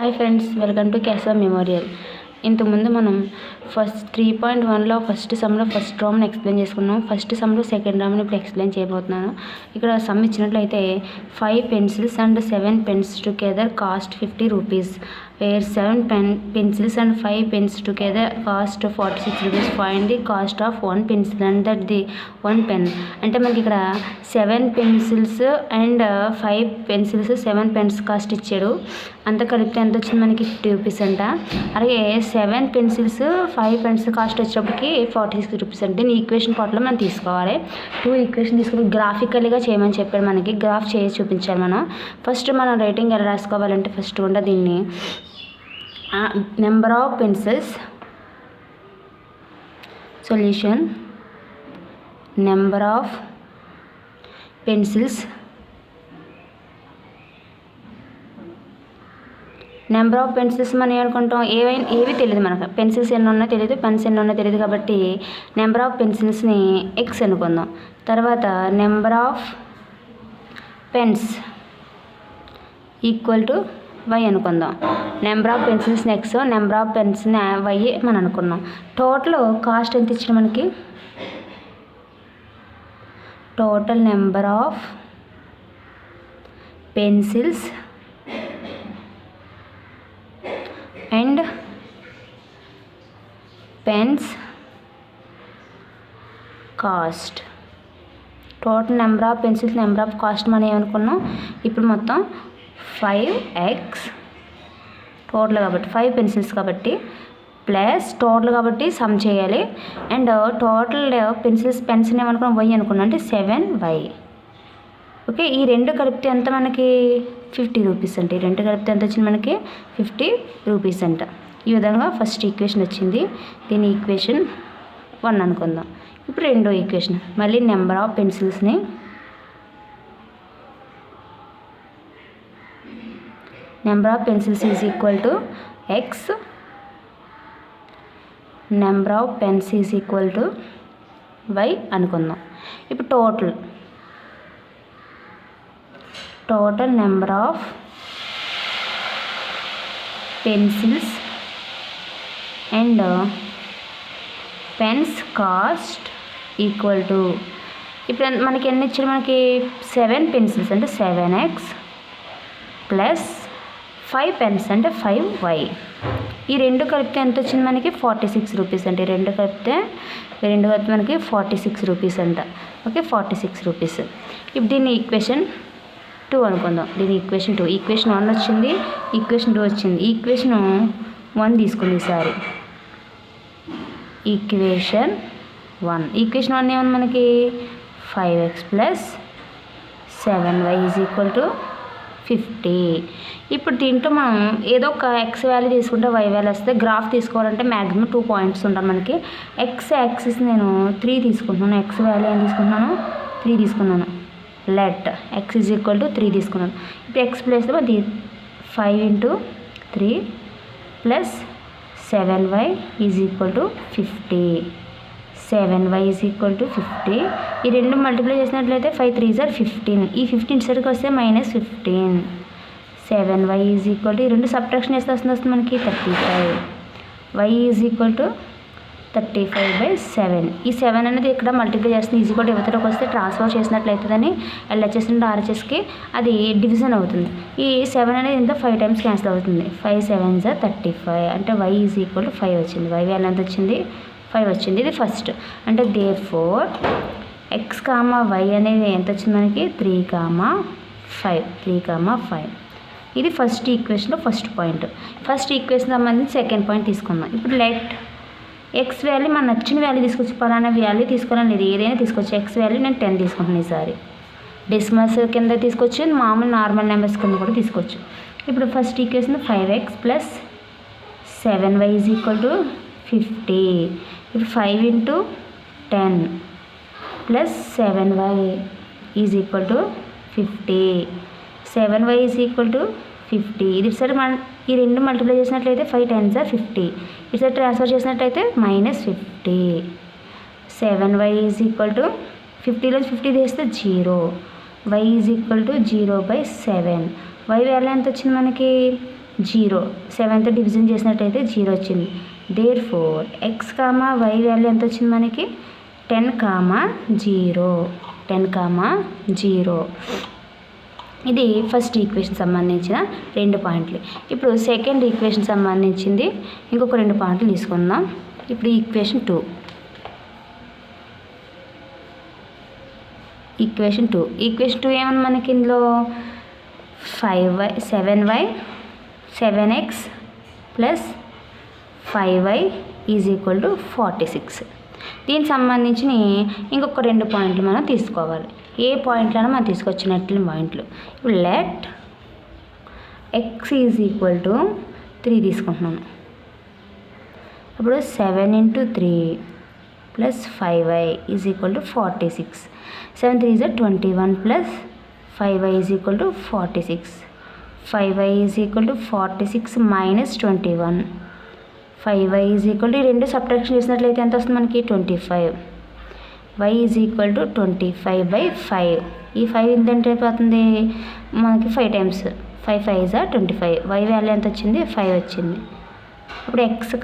Hi friends, welcome to Keshava memorial. ఇంతకుముందు మనం first 3.1లో first సమ్లో first రామ్ని explain చేసుకున్నాం. ఫస్ట్ సమ్లో సెకండ్ రామ్ని ఇప్పుడు ఎక్స్ప్లెయిన్ చేయబోతున్నాను. ఇక్కడ సమ్ ఇచ్చినట్లయితే 5 pencils and 7 pens together cost 50 rupees, where 7 pencils and 5 pens together cost 46 rupees. Find the cost of 1 pencil and the 1 pen. అంటే మనకి ఇక్కడ 7 pencils and 5 pencils 7 pens cost ఇచ్చాడు. అంత కలిపితే ఎంత వచ్చింది మనకి 50 రూపీస్ అంట. అలాగే 7 pencils 5 pens కాస్ట్ వచ్చేటప్పటికి 46 రూపీస్ అంటే ఈ ఈక్వేషన్ పార్ట్లో మనం తీసుకోవాలి. 2 ఈక్వేషన్ తీసుకుని గ్రాఫికల్గా చేయమని చెప్పాడు. మనకి గ్రాఫ్ చేసి చూపించాలి. మనం ఫస్ట్ మనం రైటింగ్ ఎలా రాసుకోవాలంటే ఫస్ట్ కూడా దీన్ని number of pencils solution number of pencils number of pencils మనం ఏమనుకుంటాం, ఏవి తెలియదు మనకు. పెన్సిల్స్ ఎన్ని ఉన్నాయో తెలియదు, పెన్స్ ఎన్ని ఉన్నాయో తెలియదు. కాబట్టి నెంబర్ ఆఫ్ పెన్సిల్స్ని ఎక్స్ అనుకుందాం. తర్వాత number of pens equal to y అనుకుందాం. నెంబర్ ఆఫ్ పెన్సిల్స్ని ఎక్స్, నెంబర్ ఆఫ్ పెన్స్ని వై మనం అనుకున్నాం. టోటల్ కాస్ట్ ఎంత ఇచ్చిన మనకి, total number of pencils and pens cost. Total number of pencils number of cost మనం ఏమనుకున్నాం. ఇప్పుడు మొత్తం 5x టోటల్ కాబట్టి 5 పెన్సిల్స్ కాబట్టి ప్లస్ టోటల్ కాబట్టి సమ్ చేయాలి. అండ్ టోటల్ పెన్సిల్స్ పెన్స్ ఏమనుకున్నాం, వై అనుకున్నాం అంటే 7y. ఓకే, ఈ రెండు కలిపితే ఎంత మనకి 50 రూపీస్ అంటే ఈ రెండు కలిపితే ఎంత వచ్చింది మనకి 50 రూపీస్ అంట. ఈ విధంగా ఫస్ట్ ఈక్వేషన్ వచ్చింది. దీని ఈక్వేషన్ 1 అనుకుందాం. ఇప్పుడు రెండో ఈక్వేషన్ మళ్ళీ నెంబర్ ఆఫ్ పెన్సిల్స్ని number of pencils is equal to x, number of pens is equal to y అనుకుందాం. ఇప్పుడు total number of pencils and pens cost equal to, ఇప్పుడు మనకి ఎన్ని ఇచ్చారు, మనకి 7 పెన్సిల్స్ అంటే 7x ప్లస్ 5 పెన్స్ అంటే 5y. ఈ రెండు కలిపితే ఎంత వచ్చింది మనకి 46 రూపీస్ అంటే రెండు కలిపితే మనకి 46 రూపీస్ అంట. Okay, 46 rupees. ఇప్పుడు దీన్ని ఈక్వేషన్ 2 అనుకుందాం. దీని ఈక్వేషన్ 2, ఈక్వేషన్ 1 వచ్చింది, ఈక్వేషన్ 2 వచ్చింది. ఈక్వేషన్ 1 తీసుకుంది ఈసారి. ఈక్వేషన్ 1 ఏమన్నా మనకి 5x plus 7y is equal to 50. ఇప్పుడు దీంట్లో మనం ఏదో ఒక ఎక్స్ వాల్యూ తీసుకుంటే వై వాల్యూ వస్తే, గ్రాఫ్ తీసుకోవాలంటే మ్యాక్సిమం 2 పాయింట్స్ ఉంటాయి మనకి. ఎక్స్ యాక్సిస్ నేను 3 తీసుకుంటున్నాను, ఎక్స్ వాల్యూ ఏం తీసుకుంటున్నాను 3 తీసుకున్నాను. Let X is equal to 3 తీసుకున్నాను. ఇప్పుడు ఎక్స్ ప్లేస్లో అది 5 × 3 plus 7y is equal to 50. 7y is equal to 50. ఈ రెండు మల్టిప్లై చేసినట్లయితే 5 3 = 15. ఈ 15 సరికి వస్తే -15. 7y ఈజ్ ఈక్వల్ టు, ఈ రెండు సబ్ట్రాక్షన్ చేస్తే వస్తుంది మనకి 35. y is equal to 35/7. ఈ 7 అనేది ఇక్కడ మల్టిప్లై చేస్తుంది. ఈజీ కూడా ఇవతలకు వస్తే ట్రాన్స్ఫర్ చేసినట్లయితుందని LHS నుండి RHSకి అది డివిజన్ అవుతుంది. ఈ 7 అనేది ఇంత 5 టైమ్స్ క్యాన్సిల్ అవుతుంది. 5 7 = 35 అంటే y ఈజ్ ఈక్వల్ టు 5 వచ్చింది. y వాల్యూ ఎంత వచ్చింది 5 వచ్చింది. ఇది ఫస్ట్ అంటే దేర్ఫోర్ x, y అనేది ఎంత వచ్చింది మనకి 3,5. ఇది ఫస్ట్ ఈక్వేషన్లో ఫస్ట్ పాయింట్. ఫస్ట్ ఈక్వేషన్ సంబంధించి సెకండ్ పాయింట్ తీసుకుందాం. ఇప్పుడు లెట్ ఎక్స్ వాల్యూ మన నచ్చిన వాల్యూ తీసుకోవచ్చు, పలానా వాల్యూ తీసుకోవాలని లేదు, ఏదైనా తీసుకోవచ్చు. ఎక్స్ వాల్యూ నేను 10 తీసుకుంటున్నాను ఈసారి. డెసిమల్స్ కింద తీసుకోవచ్చు, మామూలు నార్మల్ నెంబర్స్ కింద కూడా తీసుకోవచ్చు. ఇప్పుడు first equation 5x plus 7y is equal to 50. ఇప్పుడు 5 × 10 plus 7y is equal to 50. 7y is equal to 50. ఇది సరే మన ఈ రెండు మల్టిప్లై చేసినట్లయితే 5 10 = 50. ఇటు సైడ్ ట్రాన్స్ఫర్ చేసినట్లయితే -50. 7y ఈజ్ ఈక్వల్ టు 50లో 50 తీస్తే 0. y is equal to 0/7. y value ఎంత వచ్చింది మనకి 0. 7తో డివిజన్ చేసినట్టయితే 0 వచ్చింది. Therefore X comma Y value ఎంత వచ్చింది మనకి 10, 0. ఇది ఫస్ట్ ఈక్వేషన్ సంబంధించిన 2 పాయింట్లు. ఇప్పుడు సెకండ్ ఈక్వేషన్ సంబంధించింది ఇంకొక 2 పాయింట్లు తీసుకుందాం. ఇప్పుడు ఈక్వేషన్ 2 ఏమన్నా మనకి ఇందులో 7x plus 5y is equal to 46. దీనికి సంబంధించిన ఇంకొక 2 పాయింట్లు మనం తీసుకోవాలి. ఏ పాయింట్లైనా మనం తీసుకొచ్చినట్లు పాయింట్లు. ఇప్పుడు let X is equal to 3 తీసుకుంటున్నాను. అప్పుడు 7 × 3 plus 5y is equal to 46. 7 3 is 21 plus 5y is equal to 46. 5y is equal to 46 minus 21. 5y is equal to 2 subtraction చేసినట్లయితే ఎంత వస్తుంది మనకి 25. y is equal to 25/5. ఈ 5 ఎంత అయిపోతుంది మనకి 5 టైమ్స్ 5 5 is 25. y వాల్యూ ఎంత వచ్చింది 5 వచ్చింది. ఇప్పుడు ఎక్స్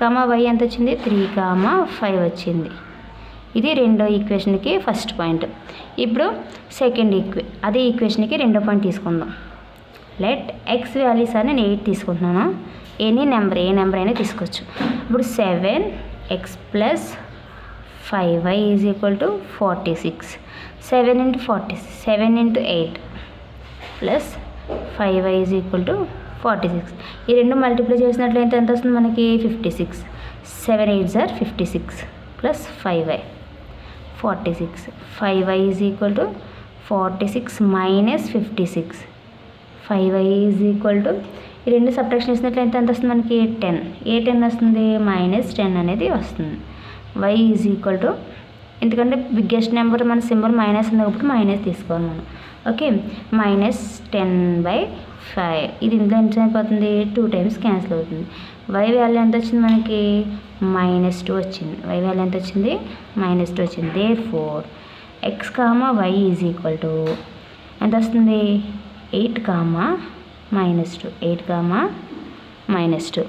కామా వై ఎంత వచ్చింది 3, 5 వచ్చింది. ఇది రెండో ఈక్వేషన్కి ఫస్ట్ పాయింట్. ఇప్పుడు సెకండ్ అదే ఈక్వేషన్కి రెండో పాయింట్ తీసుకుందాం. లెట్ ఎక్స్ వాల్యూస్ అని నేను 8 తీసుకుంటున్నాను. ఏ నెంబర్ అయినా తీసుకోవచ్చు. ఇప్పుడు 7x plus 5y is equal to 46. 7 × 8 plus 5y is equal to 46. ఈ రెండు మల్టిప్లై చేసినట్లయితే ఎంత వస్తుంది మనకి 56. 7 8s are 56 plus 5y 46. 5y is equal to 46 minus 56. 5y is equal to ఈ రెండు సబ్ట్రాక్షన్ చేసినట్లయితే ఎంత వస్తుంది మనకి 10. ఏ 10 వస్తుంది -10 అనేది వస్తుంది. y ఈజ్ ఈక్వల్ టు ఎందుకంటే బిగ్గెస్ట్ నెంబర్ మన సింబల్ మైనస్ ఉంది కాబట్టి మైనస్ తీసుకోవాలి మనం. ఓకే -10/5. ఇది ఇందులో ఎంత అయిపోతుంది 2 టైమ్స్ క్యాన్సిల్ అవుతుంది. y వాల్యూ ఎంత వచ్చింది మనకి -2 వచ్చింది. y వాల్యూ ఎంత వచ్చింది -2 వచ్చింది. Therefore X comma Y is equal to ఎంత వస్తుంది 8, -2.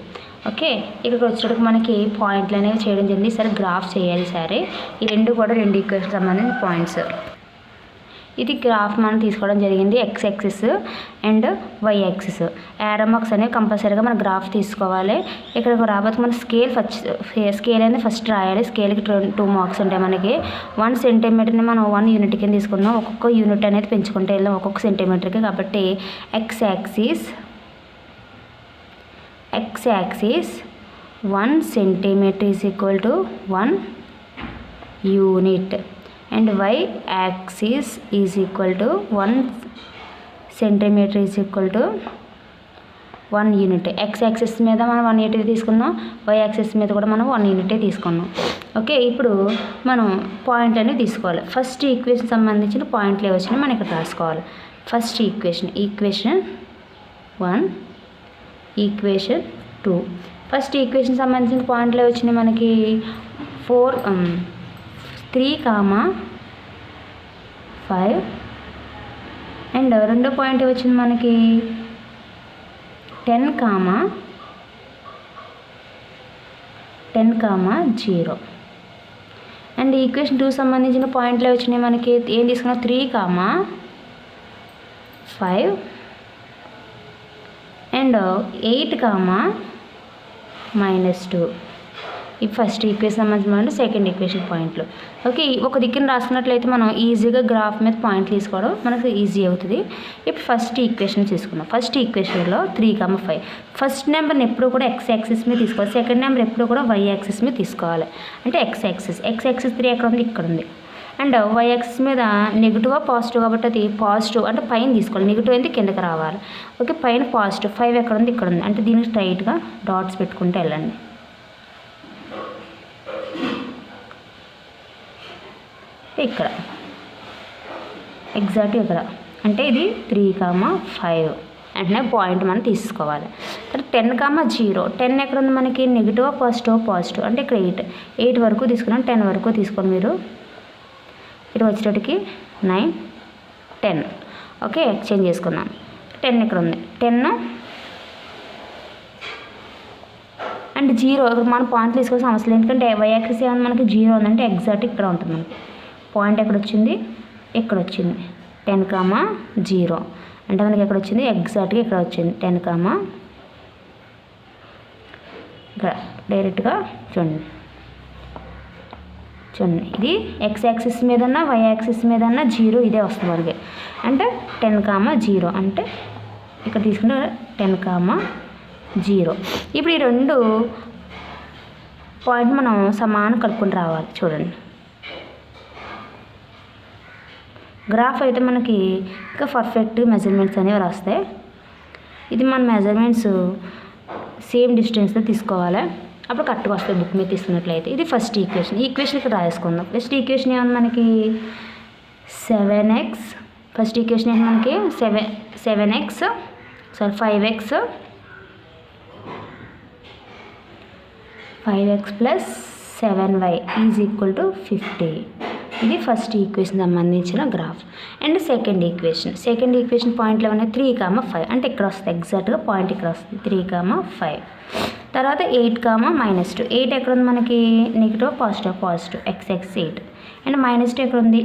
ఓకే ఇక్కడికి వచ్చేటప్పుడు మనకి పాయింట్లు అనేవి చేయడం జరిగింది. సరే గ్రాఫ్ చేయాలి. సరే ఈ రెండు కూడా 2 ఈక్వేషన్ సంబంధించిన పాయింట్స్. ఇది గ్రాఫ్ మనం తీసుకోవడం జరిగింది. x axis and y axis. Arrow marks అనేవి కంపల్సరీగా మన గ్రాఫ్ తీసుకోవాలి. ఇక్కడ రాబోతే మన స్కేల్ అనేది ఫస్ట్ రాయాలి. స్కేల్కి 2 మార్క్స్ ఉంటాయి మనకి. 1 సెంటీమీటర్ని మనం 1 యూనిట్ కింద తీసుకున్నాం. ఒక్కొక్క యూనిట్ అనేది పెంచుకుంటే వెళ్ళాం ఒక్కొక్క సెంటీమీటర్కి. కాబట్టి x axis 1 centimetre is equal to 1 unit and y axis is equal to 1 centimetre is equal to 1 unit. x axis మీద మనం 1 యూనిట్ తీసుకున్నాం. y యాక్సిస్ మీద కూడా మనం 1 యూనిటే తీసుకున్నాం. ఓకే ఇప్పుడు మనం పాయింట్ అనేది తీసుకోవాలి. ఫస్ట్ ఈక్వేషన్ సంబంధించిన పాయింట్లు ఏ వచ్చినా మనం ఇక్కడ రాసుకోవాలి. First equation 1, equation 2. First equation సంబంధించిన పాయింట్లు వచ్చినాయి మనకి 3, 5 అండ్ రెండో పాయింట్ వచ్చింది మనకి 10, 0 అండ్ ఈక్వేషన్ 2 సంబంధించిన పాయింట్లు వచ్చినాయి మనకి ఏం తీసుకున్నాం 3, 5 అండ్ 8, -2. ఈ ఫస్ట్ ఈక్వేషన్ సంబంధించిన సెకండ్ ఈక్వేషన్ పాయింట్లు. ఓకే ఒక దిక్కున రాసుకున్నట్లయితే మనం ఈజీగా గ్రాఫ్ మీద పాయింట్లు తీసుకోవడం మనకు ఈజీ అవుతుంది. ఇప్పుడు ఫస్ట్ ఈక్వేషన్ తీసుకున్నాం. ఫస్ట్ ఈక్వేషన్లో 3, 5 ఫస్ట్ నెంబర్ని ఎప్పుడు కూడా x యాక్సిస్ మీద తీసుకోవాలి. సెకండ్ నెంబర్ ఎప్పుడు కూడా y యాక్సిస్ మీద తీసుకోవాలి. అంటే x యాక్సిస్ 3 ఎక్కడ ఉంది ఇక్కడ ఉంది. అండ్ y యాక్సిస్ మీద నెగిటివ్ పాజిటివ్ కాబట్టి అది పాజిటివ్ అంటే పైన తీసుకోవాలి. నెగిటివ్ అయితే కిందకి రావాలి. ఓకే పైన పాజిటివ్ 5 ఎక్కడ ఉంది ఇక్కడ ఉంది. అంటే దీనికి స్ట్రైట్గా డాట్స్ పెట్టుకుంటూ వెళ్ళండి. ఇక్కడ ఎగ్జాక్ట్గా ఇక్కడ అంటే ఇది 3, 5 వెంటనే పాయింట్ మనం తీసుకోవాలి. తర్వాత 10, 0 10 ఎక్కడ ఉంది మనకి నెగిటివ్ పాజిటివ్ అంటే ఇక్కడ 8 వరకు తీసుకున్నాం. 10 వరకు తీసుకోండి మీరు. ఇక్కడ వచ్చేటప్పటికి 9, 10. ఓకే ఎక్స్చేంజ్ చేసుకుందాం. 10 ఇక్కడ ఉంది. 10 అండ్ జీరో మనం పాయింట్ తీసుకోవాల్సిన అవసరం లేదు, ఎందుకంటే వై యాక్సిస్ ఏమన్నా మనకి జీరో ఉందంటే ఎగ్జాక్ట్ ఇక్కడ ఉంటుంది మనకి. పాయింట్ ఎక్కడ వచ్చింది, ఇక్కడ వచ్చింది 10,0 అంటే మనకి ఎక్కడ వచ్చింది, ఎగ్జాక్ట్గా ఇక్కడ వచ్చింది 10, ఇక్కడ డైరెక్ట్గా చూడండి ఇది ఎక్స్ యాక్సిస్ మీదన్నా వై యాక్సిస్ మీదన్నా జీరో ఇదే వస్తుంది మనకి. అంటే 10,0 అంటే ఇక్కడ తీసుకుంటే 10,0. ఇప్పుడు ఈ రెండు పాయింట్ మనం సమానం కలుపుకొని రావాలి. చూడండి గ్రాఫ్ అయితే మనకి ఇంకా పర్ఫెక్ట్ మెజర్మెంట్స్ అనేవి వస్తాయి. ఇది మన మెజర్మెంట్స్ సేమ్ డిస్టెన్స్లో తీసుకోవాలి, అప్పుడు కరెక్ట్గా వస్తాయి బుక్ మీద తీసుకున్నట్లయితే. ఇది ఫస్ట్ ఈక్వేషన్. ఈ ఈక్వేషన్ ఇక్కడ రాసుకుందాం. ఫస్ట్ ఈక్వేషన్ ఏమన్నా మనకి 7x, ఫస్ట్ ఈక్వేషన్ ఏమన్నా మనకి 5x plus 7y is equal to 50. ఇది ఫస్ట్ ఈక్వేషన్ సంబంధించిన గ్రాఫ్. అండ్ సెకండ్ ఈక్వేషన్ పాయింట్లు ఏమన్నా 3,5 అంటే ఇక్కడ వస్తుంది, ఎగ్జాక్ట్గా పాయింట్ ఇక్కడ వస్తుంది 3,5. తర్వాత 8,-2. 8 ఎక్కడ ఉంది మనకి, నెగిటివ్ పాజిటివ్ x 8. అండ్ -2 ఎక్కడ ఉంది,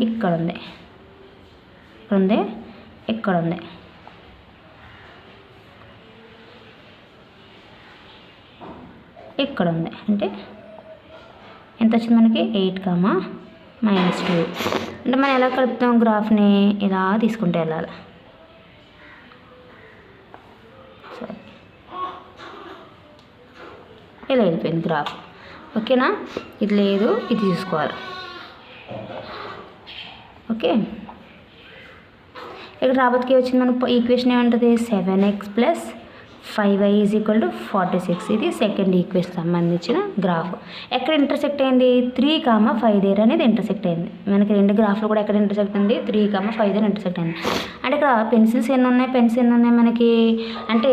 ఇక్కడ ఉంది అంటే ఎంత వచ్చింది మనకి 8,-2. అంటే మనం ఎలా కలుపుతాం గ్రాఫ్ని, ఇలా తీసుకుంటూ వెళ్ళాలి. ఇలా వెళ్ళిపోయింది గ్రాఫ్. ఓకేనా, ఇది లేదు, ఇది తీసుకోవాలి. ఓకే, ఇక్కడ రాబోతుకి వచ్చింది మన ఈక్వేషన్ ఏమంటుంది, 7x plus 5y is equal to 46. ఇది సెకండ్ ఈక్వేషన్ సంబంధించిన గ్రాఫ్. ఎక్కడ ఇంటర్సెక్ట్ అయింది, 3,5 దగ్గర అనేది ఇంటర్సెక్ట్ అయింది. మనకి రెండు గ్రాఫ్లు కూడా ఎక్కడ ఇంటర్సెక్ట్ అయింది, 3,5 దగ్గర ఇంటర్సెక్ట్ అయింది. అంటే ఇక్కడ పెన్స్ ఎన్ని ఉన్నాయి మనకి, అంటే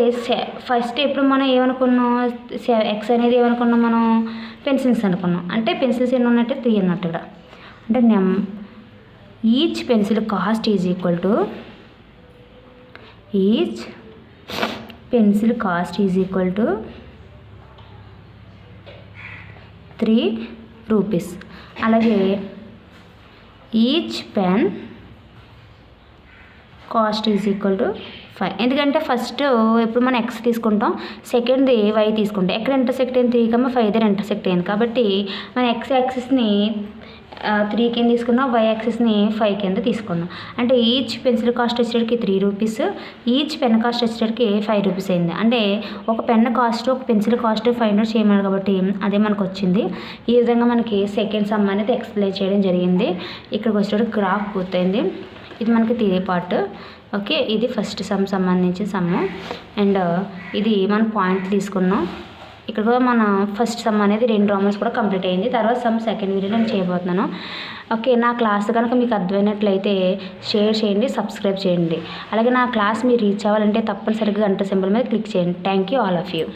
ఫస్ట్ ఎప్పుడు మనం ఏమనుకున్నాం, x అనేది ఏమనుకున్నాం మనం, పెన్సిల్స్ అనుకున్నాం. అంటే పెన్సిల్స్ ఎన్ని ఉన్నట్టే 3 అన్నట్టు ఇక్కడ. అంటే each pencil cost is equal to 3 rupees. అలాగే each pen cost is equal to 5. ఎందుకంటే ఫస్ట్ ఎప్పుడు మనం x తీసుకుంటాం, సెకండ్ది y తీసుకుంటాం. ఎక్కడ ఇంటర్సెక్ట్ అయింది, 3,5 దగ్గర ఇంటర్సెక్ట్ అయింది. కాబట్టి మన x యాక్సిస్ని 3 కింద తీసుకున్నాం, y యాక్సిస్ని 5 కింద తీసుకున్నాం. అంటే ఈచ్ పెన్సిల్ కాస్ట్ వచ్చేటికి 3 రూపీస్, ఈచ్ పెన్ కాస్ట్ వచ్చేటికి 5 రూపీస్ అయింది. అంటే ఒక పెన్ కాస్ట్, ఒక పెన్సిల్ కాస్ట్ 500 చేయమన్నారు కాబట్టి అదే మనకు వచ్చింది. ఈ విధంగా మనకి సెకండ్ సమ్ అనేది ఎక్స్ప్లెయిన్ చేయడం జరిగింది. ఇక్కడికి వచ్చేటప్పుడు గ్రాఫ్ పూర్తయింది. ఇది మనకి థియరీ పార్ట్. ఓకే, ఇది ఫస్ట్ సమ్ సంబంధించిన సమ్. అండ్ ఇది మనం పాయింట్ తీసుకున్నాం. ఇక్కడ కూడా మన ఫస్ట్ సమ్ అనేది 2 రామన్స్ కూడా కంప్లీట్ అయింది. తర్వాత సమ్ సెకండ్ వీడియోలో నేను చేయబోతున్నాను. ఓకే, నా క్లాస్ కనుక మీకు అర్థమైనట్లయితే షేర్ చేయండి, సబ్స్క్రైబ్ చేయండి. అలాగే నా క్లాస్ మీరు రీచ్ అవ్వాలంటే తప్పనిసరిగా గంట సింబల్ మీద క్లిక్ చేయండి. Thank you all of you.